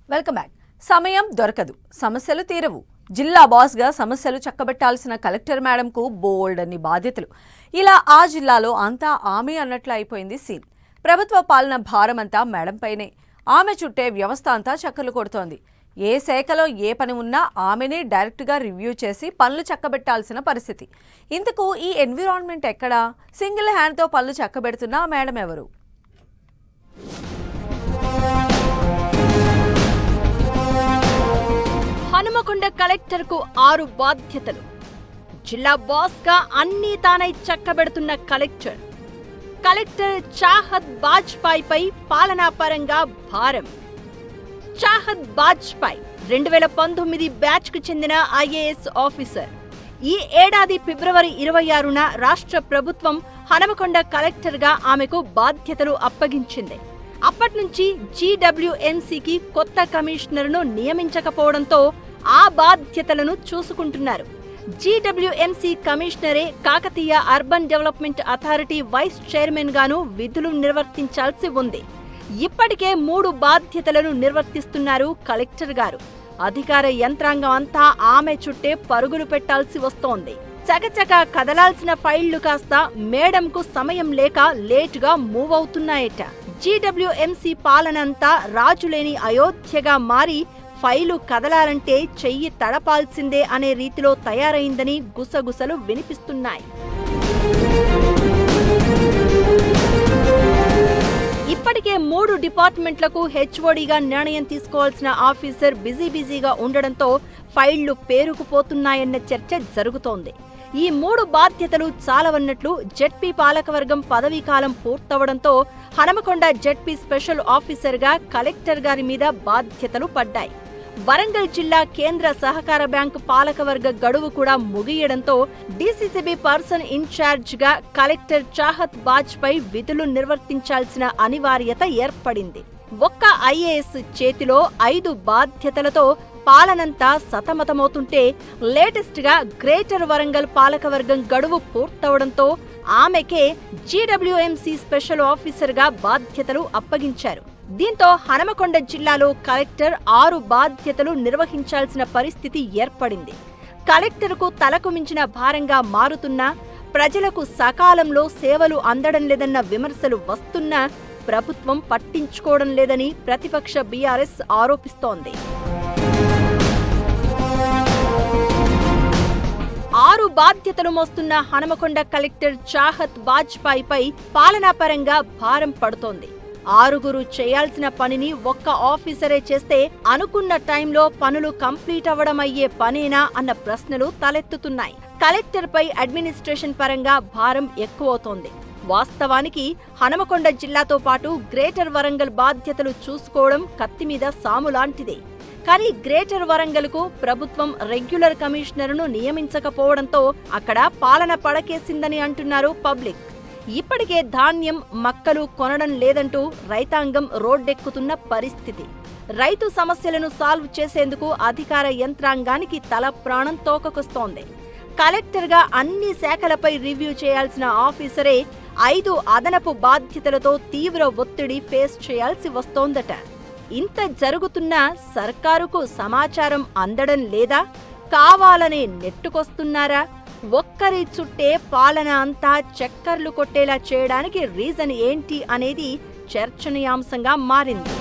Welcome back. సమయం దొరకదు, సమస్యలు తీరవు. జిల్లా బాస్గా సమస్యలు చక్కబెట్టాల్సిన కలెక్టర్ మేడంకు బోల్డ్ అన్ని బాధ్యతలు. ఇలా ఆ జిల్లాలో అంతా ఆమె అన్నట్లు అయిపోయింది సీన్. ప్రభుత్వ పాలన భారమంతా మేడంపైనే. ఆమె చుట్టే వ్యవస్థ అంతా చక్కర్లు కొడుతోంది. ఏ శాఖలో ఏ పని ఉన్నా ఆమెనే డైరెక్ట్గా రివ్యూ చేసి పనులు చక్కబెట్టాల్సిన పరిస్థితి. ఇంతకు ఈ ఎన్విరాన్మెంట్ ఎక్కడా? సింగిల్ హ్యాండ్తో పనులు చక్కబెడుతున్న మేడం ఎవరు? హనుమకొండ కలెక్టర్ కు 6 బాధ్యతలు. జిల్లా బాస్ గా అన్ని తానై చక్కబెడుతున్న కలెక్టర్ చాహత్ బాజ్పాయ్ పై పాలనాపరంగా భారం. చాహత్ బాజ్పాయ్ 2019 బ్యాచ్ కు చెందిన ఐఏఎస్ ఆఫీసర్. ఈ ఏడాది ఫిబ్రవరి 26న రాష్ట్ర ప్రభుత్వం హనుమకొండ కలెక్టర్ గా ఆమెకు బాధ్యతలు అప్పగించింది. అప్పట్నుంచి జీడబ్ల్యూఎంసీకి కొత్త కమిషనర్ను నియమించకపోవడంతో ఆ బాధ్యతలను చూసుకుంటున్నారు. జీడబ్ల్యూఎంసీ కమిషనరే Kakatiya urban development authority vice chairman గాను విధులు నిర్వర్తించాల్సి ఉంది. ఇప్పటికే 3 బాధ్యతలను నిర్వర్తిస్తున్నారు కలెక్టర్ గారు. అధికార యంత్రాంగం అంతా ఆమె చుట్టే పరుగులు పెట్టాల్సి వస్తోంది. చకచక కదలాల్సిన ఫైళ్లు కాస్త మేడంకు సమయం లేక లేటుగా మూవ్ అవుతున్నాయట. జీడబ్ల్యూఎంసీ పాలనంతా రాజులేని అయోధ్యగా మారి ఫైలు కదలాలంటే చెయ్యి తడపాల్సిందే అనే రీతిలో తయారైందని గుసగుసలు వినిపిస్తున్నాయి. ఇప్పటికే 3 డిపార్ట్మెంట్లకు హెచ్ఓడిగా నిర్ణయం తీసుకోవాల్సిన ఆఫీసర్ బిజీగా ఉండడంతో ఫైళ్లు పేరుకుపోతున్నాయన్న చర్చ జరుగుతోంది. ఈ 3 బాధ్యతలు చాలవన్నట్లు జెడ్పీ పాలకవర్గం పదవీకాలం పూర్తవడంతో హనుమకొండ జెడ్పీ స్పెషల్ ఆఫీసర్గా కలెక్టర్ గారి మీద బాధ్యతలు పడ్డాయి. వరంగల్ జిల్లా కేంద్ర సహకార బ్యాంకు పాలకవర్గ గడువు కూడా ముగియడంతో డీసీసీబీ పర్సన్ ఇన్ఛార్జ్ గా కలెక్టర్ చాహత్ బాజ్పాయ్ విధులు నిర్వర్తించాల్సిన అనివార్యత ఏర్పడింది. ఒక్క ఐఏఎస్ చేతిలో 5 బాధ్యతలతో పాలనంతా సతమతమవుతుంటే లేటెస్ట్ గా గ్రేటర్ వరంగల్ పాలకవర్గం గడువు పూర్తవడంతో ఆమెకే జీడబ్ల్యూఎంసీ స్పెషల్ ఆఫీసర్ గా బాధ్యతలు అప్పగించారు. దీంతో హనుమకొండ జిల్లాలో కలెక్టర్ 6 బాధ్యతలు నిర్వహించాల్సిన పరిస్థితి ఏర్పడింది. కలెక్టర్కు తలకు మించిన భారంగా మారుతున్నా, ప్రజలకు సకాలంలో సేవలు అందడం లేదన్న విమర్శలు వస్తున్నా ప్రభుత్వం పట్టించుకోవడం లేదని ప్రతిపక్ష బీఆర్ఎస్ ఆరోపిస్తోంది. 6 బాధ్యతలు మోస్తున్న హనుమకొండ కలెక్టర్ చాహత్ బాజ్పాయ్ పై పాలనాపరంగా భారం పడుతోంది. 6 చేయాల్సిన పనిని ఒక్క ఆఫీసరే చేస్తే అనుకున్న టైంలో పనులు కంప్లీట్ అవ్వడం అయ్యే పనేనా అన్న ప్రశ్నలు తలెత్తుతున్నాయి. కలెక్టర్ పై అడ్మినిస్ట్రేషన్ పరంగా భారం ఎక్కువవుతోంది. వాస్తవానికి హనుమకొండ జిల్లాతో పాటు గ్రేటర్ వరంగల్ బాధ్యతలు చూసుకోవడం కత్తిమీద సాములాంటిదే. కానీ గ్రేటర్ వరంగల్కు ప్రభుత్వం రెగ్యులర్ కమిషనర్ను నియమించకపోవడంతో అక్కడ పాలన పడకేసిందని అంటున్నారు పబ్లిక్. ఇప్పటికే ధాన్యం, మక్కలు కొనడం లేదంటూ రైతాంగం రోడ్డెక్కుతున్న పరిస్థితి. రైతు సమస్యలను సాల్వ్ చేసేందుకు అధికార యంత్రాంగానికి తల ప్రాణం తోకకొస్తోంది. కలెక్టర్గా అన్ని శాఖలపై రివ్యూ చేయాల్సిన ఆఫీసరే 5 అదనపు బాధ్యతలతో తీవ్ర ఒత్తిడి ఫేస్ చేయాల్సి వస్తోందట. ఇంత జరుగుతున్నా సర్కారుకు సమాచారం అందడం లేదా? కావాలనే నెట్టుకొస్తున్నారా? ఒక్కరి చుట్టే పాలన అంతా చక్కర్లు కొట్టేలా చేయడానికి రీజన్ ఏంటి అనేది చర్చనీయాంశంగా మారింది.